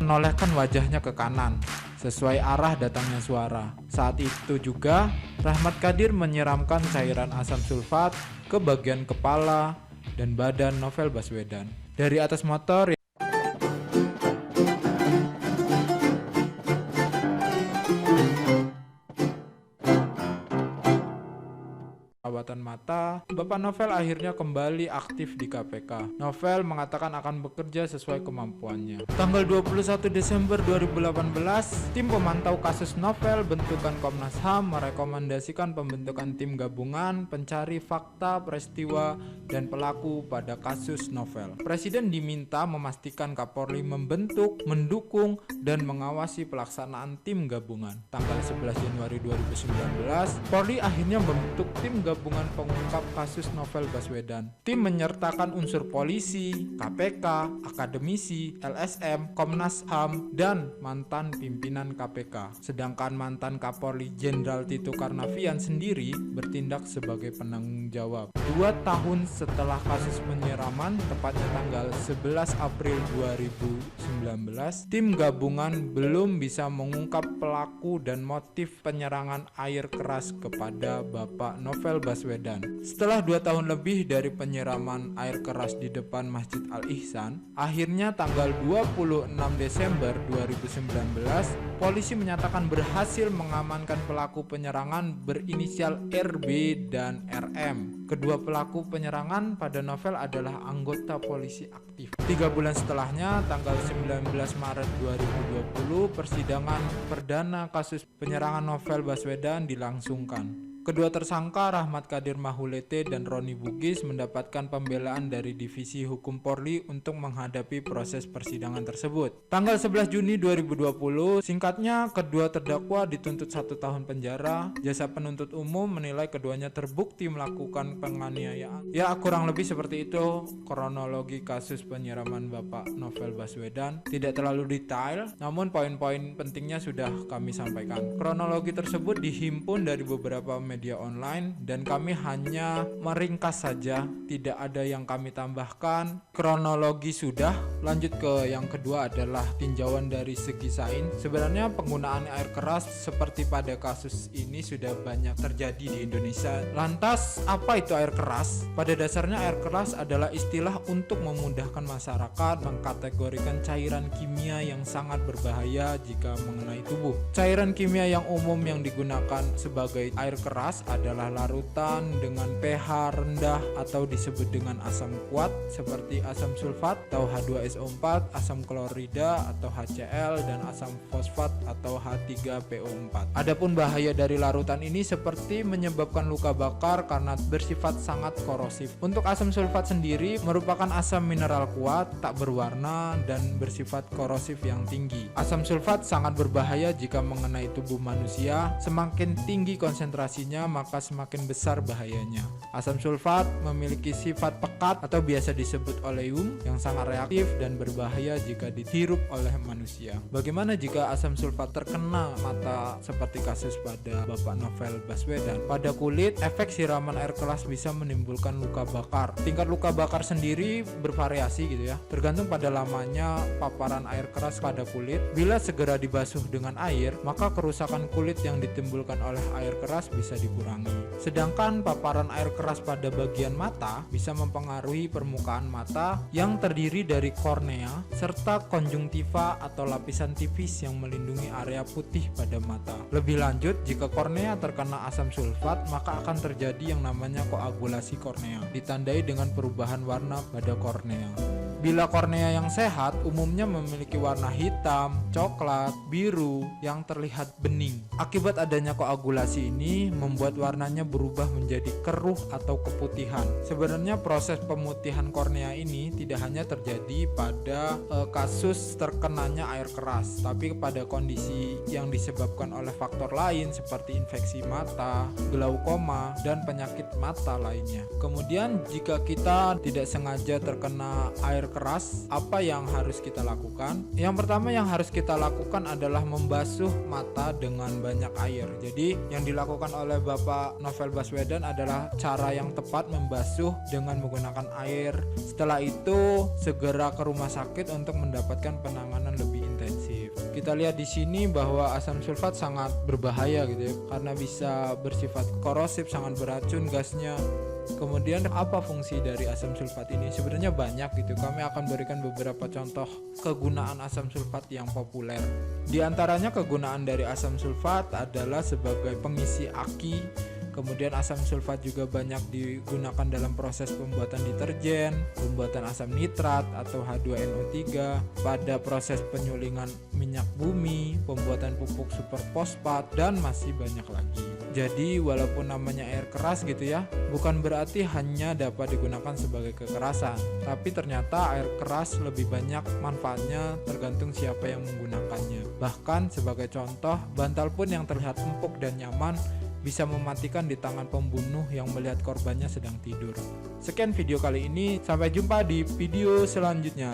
menolehkan wajahnya ke kanan, sesuai arah datangnya suara. Saat itu juga, Rahmat Kadir menyiramkan cairan asam sulfat ke bagian kepala dan badan Novel Baswedan. Dari atas motor, perawatan mata, Bapak Novel akhirnya kembali aktif di KPK. Novel mengatakan akan bekerja sesuai kemampuannya. Tanggal 21 Desember 2018, tim pemantau kasus Novel bentukan Komnas HAM merekomendasikan pembentukan tim gabungan pencari fakta, peristiwa, dan pelaku pada kasus Novel. Presiden diminta memastikan Kapolri membentuk, mendukung, dan mengawasi pelaksanaan tim gabungan. Tanggal 11 Januari 2019, Polri akhirnya membentuk tim gabungan pengungkap kasus Novel Baswedan. Tim menyertakan unsur polisi, KPK, akademisi, LSM, Komnas HAM, dan mantan pimpinan KPK. Sedangkan mantan Kapolri Jenderal Tito Karnavian sendiri bertindak sebagai penanggung jawab. 2 tahun setelah kasus penyiraman, tepatnya tanggal 11 April 2019, tim gabungan belum bisa mengungkap pelaku dan motif penyerangan air keras kepada Bapak Novel Baswedan. Setelah 2 tahun lebih dari penyiraman air keras di depan Masjid Al-Ihsan, akhirnya tanggal 26 Desember 2019, polisi menyatakan berhasil mengamankan pelaku penyerangan berinisial RB dan RM. Kedua pelaku penyerangan pada Novel adalah anggota polisi aktif. 3 bulan setelahnya, tanggal 19 Maret 2020, persidangan perdana kasus penyerangan Novel Baswedan dilangsungkan. Kedua tersangka Rahmat Kadir Mahulete dan Roni Bugis mendapatkan pembelaan dari Divisi Hukum Polri untuk menghadapi proses persidangan tersebut. Tanggal 11 Juni 2020, singkatnya kedua terdakwa dituntut 1 tahun penjara. Jasa penuntut umum menilai keduanya terbukti melakukan penganiayaan. Ya, kurang lebih seperti itu kronologi kasus penyiraman Bapak Novel Baswedan. Tidak terlalu detail, namun poin-poin pentingnya sudah kami sampaikan. Kronologi tersebut dihimpun dari beberapa media online dan kami hanya meringkas saja, tidak ada yang kami tambahkan. Kronologi sudah, lanjut ke yang kedua adalah tinjauan dari segi sains. Sebenarnya penggunaan air keras seperti pada kasus ini sudah banyak terjadi di Indonesia. Lantas apa itu air keras? Pada dasarnya air keras adalah istilah untuk memudahkan masyarakat mengkategorikan cairan kimia yang sangat berbahaya jika mengenai tubuh. Cairan kimia yang umum yang digunakan sebagai air keras adalah larutan dengan pH rendah atau disebut dengan asam kuat seperti asam sulfat atau H2SO4, asam klorida atau HCl, dan asam fosfat atau H3PO4. Adapun bahaya dari larutan ini seperti menyebabkan luka bakar karena bersifat sangat korosif. Untuk asam sulfat sendiri merupakan asam mineral kuat, tak berwarna, dan bersifat korosif yang tinggi. Asam sulfat sangat berbahaya jika mengenai tubuh manusia. Semakin tinggi konsentrasinya, maka semakin besar bahayanya. Asam sulfat memiliki sifat pekat atau biasa disebut oleum yang sangat reaktif dan berbahaya jika dihirup oleh manusia. Bagaimana jika asam sulfat terkena mata seperti kasus pada Bapak Novel Baswedan? Pada kulit, efek siraman air keras bisa menimbulkan luka bakar. Tingkat luka bakar sendiri bervariasi gitu ya, tergantung pada lamanya paparan air keras pada kulit. Bila segera dibasuh dengan air, maka kerusakan kulit yang ditimbulkan oleh air keras bisa dikurangi. Sedangkan paparan air keras pada bagian mata bisa mempengaruhi permukaan mata yang terdiri dari kornea serta konjungtiva atau lapisan tipis yang melindungi area putih pada mata. Lebih lanjut, jika kornea terkena asam sulfat, maka akan terjadi yang namanya koagulasi kornea, ditandai dengan perubahan warna pada kornea. Bila kornea yang sehat umumnya memiliki warna hitam, coklat, biru yang terlihat bening. Akibat adanya koagulasi ini membuat warnanya berubah menjadi keruh atau keputihan. Sebenarnya proses pemutihan kornea ini tidak hanya terjadi pada kasus terkenanya air keras, tapi pada kondisi yang disebabkan oleh faktor lain seperti infeksi mata, glaukoma, dan penyakit mata lainnya. Kemudian jika kita tidak sengaja terkena air keras, apa yang harus kita lakukan? Yang pertama yang harus kita lakukan adalah membasuh mata dengan banyak air. Jadi yang dilakukan oleh Bapak Novel Baswedan adalah cara yang tepat membasuh dengan menggunakan air. Setelah itu segera ke rumah sakit untuk mendapatkan penanganan lebih intensif. Kita lihat di sini bahwa asam sulfat sangat berbahaya gitu ya, karena bisa bersifat korosif, sangat beracun gasnya. Kemudian apa fungsi dari asam sulfat ini? Sebenarnya banyak gitu. Kami akan berikan beberapa contoh kegunaan asam sulfat yang populer. Di antaranya kegunaan dari asam sulfat adalah sebagai pengisi aki. Kemudian asam sulfat juga banyak digunakan dalam proses pembuatan deterjen, pembuatan asam nitrat atau H2NO3, pada proses penyulingan minyak bumi, pembuatan pupuk superfosfat, dan masih banyak lagi. Jadi walaupun namanya air keras gitu ya, bukan berarti hanya dapat digunakan sebagai kekerasan, tapi ternyata air keras lebih banyak manfaatnya tergantung siapa yang menggunakannya. Bahkan sebagai contoh, bantal pun yang terlihat empuk dan nyaman bisa mematikan di tangan pembunuh yang melihat korbannya sedang tidur. Sekian video kali ini, sampai jumpa di video selanjutnya.